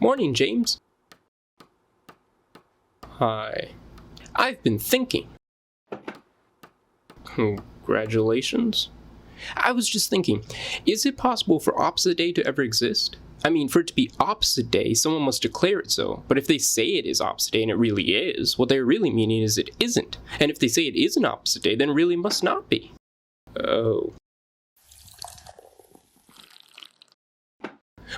Morning, James. Hi. I've been thinking. Congratulations. I was just thinking, is it possible for opposite day to ever exist? I mean, for it to be opposite day, someone must declare it so. But if they say it is opposite day and it really is, what they're really meaning is it isn't. And if they say it is an opposite day, then it really must not be. Oh.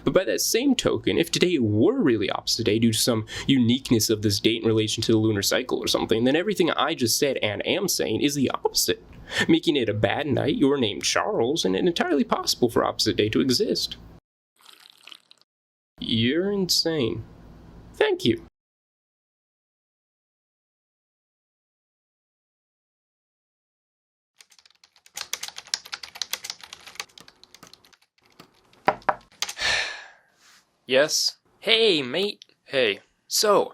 But by that same token, if today were really opposite day due to some uniqueness of this date in relation to the lunar cycle or something, then everything I just said and am saying is the opposite, making it a bad night, your name Charles, and it entirely possible for opposite day to exist. You're insane. Thank you. Yes? Hey, mate. Hey. So,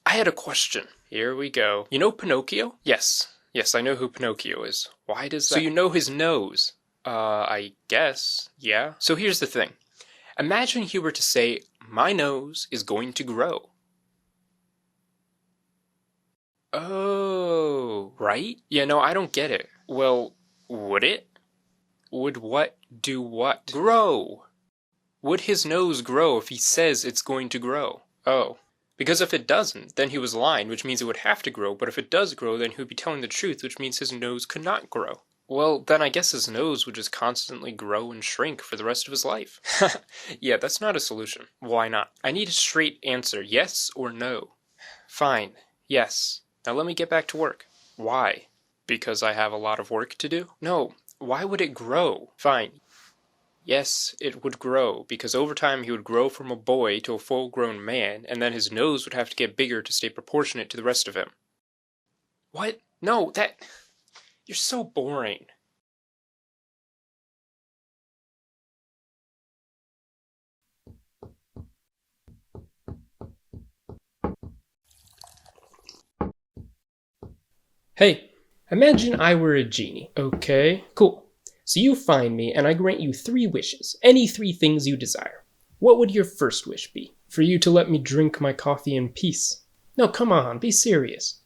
I had a question. Here we go. You know Pinocchio? Yes. Yes, I know who Pinocchio is. Why does that... So you know his nose? I guess. Yeah. So here's the thing. Imagine he were to say, my nose is going to grow. Oh, right? Yeah, no, I don't get it. Well, would it? Would what do what? Grow! Would his nose grow if he says it's going to grow? Oh. Because if it doesn't, then he was lying, which means it would have to grow, but if it does grow, then he would be telling the truth, which means his nose could not grow. Well, then I guess his nose would just constantly grow and shrink for the rest of his life. Yeah, that's not a solution. Why not? I need a straight answer, yes or no. Fine, yes. Now let me get back to work. Why? Because I have a lot of work to do? No, why would it grow? Fine. Yes, it would grow, because over time he would grow from a boy to a full-grown man, and then his nose would have to get bigger to stay proportionate to the rest of him. What? No, that... You're so boring. Hey, imagine I were a genie. Okay, cool. So you find me and I grant you 3 wishes, any 3 things you desire. What would your first wish be? For you to let me drink my coffee in peace? No, come on, be serious.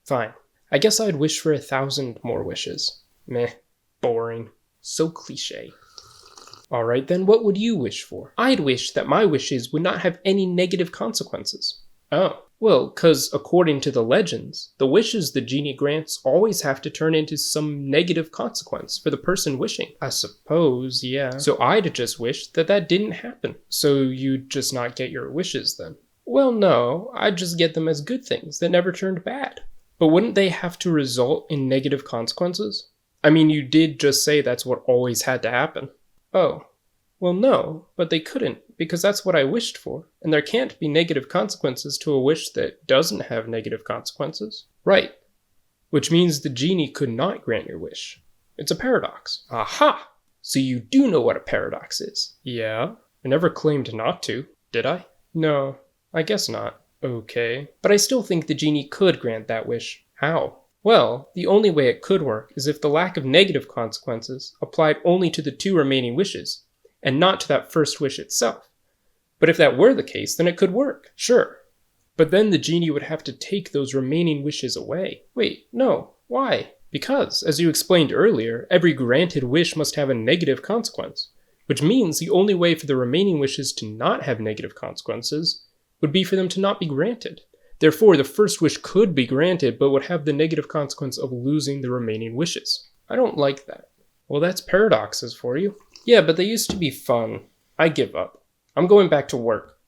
Fine. I guess I'd wish for 1,000 more wishes. Meh. Boring. So cliche. Alright then, what would you wish for? I'd wish that my wishes would not have any negative consequences. Oh. Well, 'cause according to the legends, the wishes the genie grants always have to turn into some negative consequence for the person wishing. I suppose, yeah. So I'd just wish that that didn't happen. So you'd just not get your wishes then? Well, no, I'd just get them as good things that never turned bad. But wouldn't they have to result in negative consequences? I mean, you did just say that's what always had to happen. Oh. Well, no, but they couldn't, because that's what I wished for, and there can't be negative consequences to a wish that doesn't have negative consequences. Right. Which means the genie could not grant your wish. It's a paradox. Aha! So you do know what a paradox is. Yeah. I never claimed not to, did I? No, I guess not. Okay. But I still think the genie could grant that wish. How? Well, the only way it could work is if the lack of negative consequences applied only to the 2 remaining wishes, and not to that first wish itself. But if that were the case, then it could work, sure. But then the genie would have to take those remaining wishes away. Wait, no, why? Because, as you explained earlier, every granted wish must have a negative consequence, which means the only way for the remaining wishes to not have negative consequences would be for them to not be granted. Therefore, the first wish could be granted, but would have the negative consequence of losing the remaining wishes. I don't like that. Well, that's paradoxes for you. Yeah, but they used to be fun. I give up. I'm going back to work.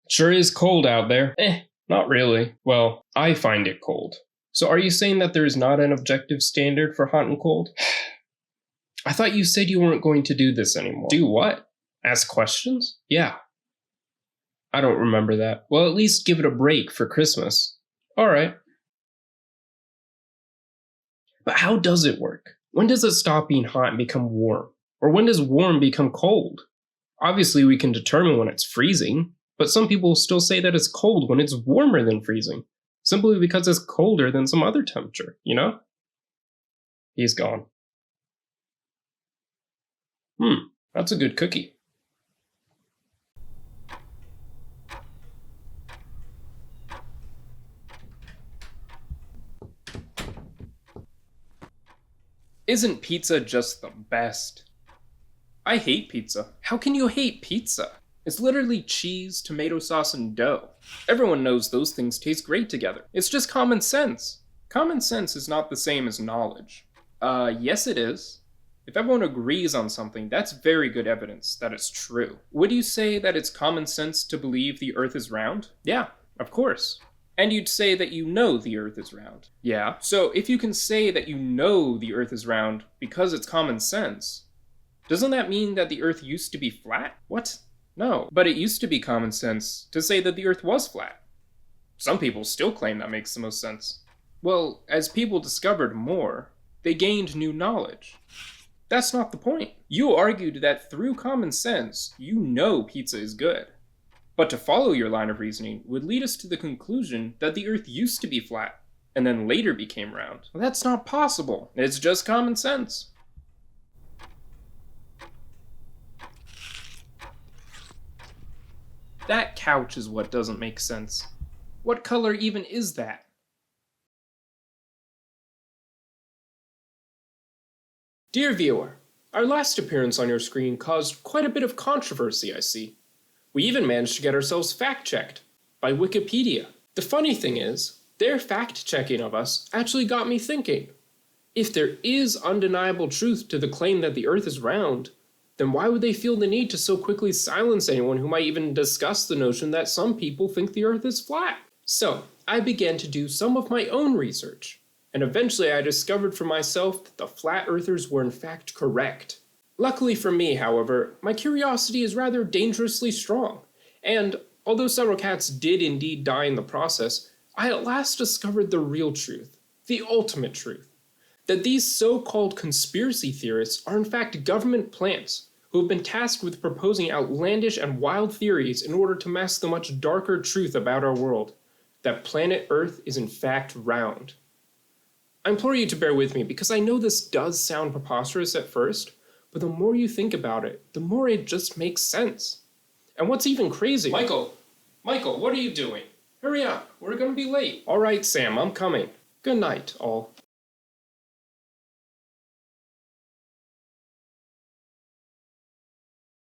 Sure is cold out there. Not really. Well, I find it cold. So are you saying that there is not an objective standard for hot and cold? I thought you said you weren't going to do this anymore. Do what? Ask questions? Yeah. I don't remember that. Well, at least give it a break for Christmas. Alright. But how does it work? When does it stop being hot and become warm? Or when does warm become cold? Obviously we can determine when it's freezing, but some people still say that it's cold when it's warmer than freezing, simply because it's colder than some other temperature, you know? He's gone. That's a good cookie. Isn't pizza just the best? I hate pizza. How can you hate pizza? It's literally cheese, tomato sauce, and dough. Everyone knows those things taste great together. It's just common sense. Common sense is not the same as knowledge. Yes it is. If everyone agrees on something, that's very good evidence that it's true. Would you say that it's common sense to believe the Earth is round? Yeah, of course. And you'd say that you know the Earth is round. Yeah. So if you can say that you know the Earth is round because it's common sense, doesn't that mean that the Earth used to be flat? What? No. But it used to be common sense to say that the Earth was flat. Some people still claim that makes the most sense. Well, as people discovered more, they gained new knowledge. That's not the point. You argued that through common sense, you know pizza is good. But to follow your line of reasoning would lead us to the conclusion that the Earth used to be flat, and then later became round. Well, that's not possible. It's just common sense. That couch is what doesn't make sense. What color even is that? Dear viewer, our last appearance on your screen caused quite a bit of controversy, I see. We even managed to get ourselves fact-checked by Wikipedia. The funny thing is, their fact-checking of us actually got me thinking. If there is undeniable truth to the claim that the Earth is round, then why would they feel the need to so quickly silence anyone who might even discuss the notion that some people think the Earth is flat? So, I began to do some of my own research, and eventually I discovered for myself that the flat earthers were in fact correct. Luckily for me, however, my curiosity is rather dangerously strong, and although several cats did indeed die in the process, I at last discovered the real truth, the ultimate truth, that these so-called conspiracy theorists are in fact government plants who have been tasked with proposing outlandish and wild theories in order to mask the much darker truth about our world, that planet Earth is in fact round. I implore you to bear with me because I know this does sound preposterous at first, but the more you think about it, the more it just makes sense. And what's even crazy... Michael, what are you doing? Hurry up, we're gonna be late. All right, Sam, I'm coming. Good night, all.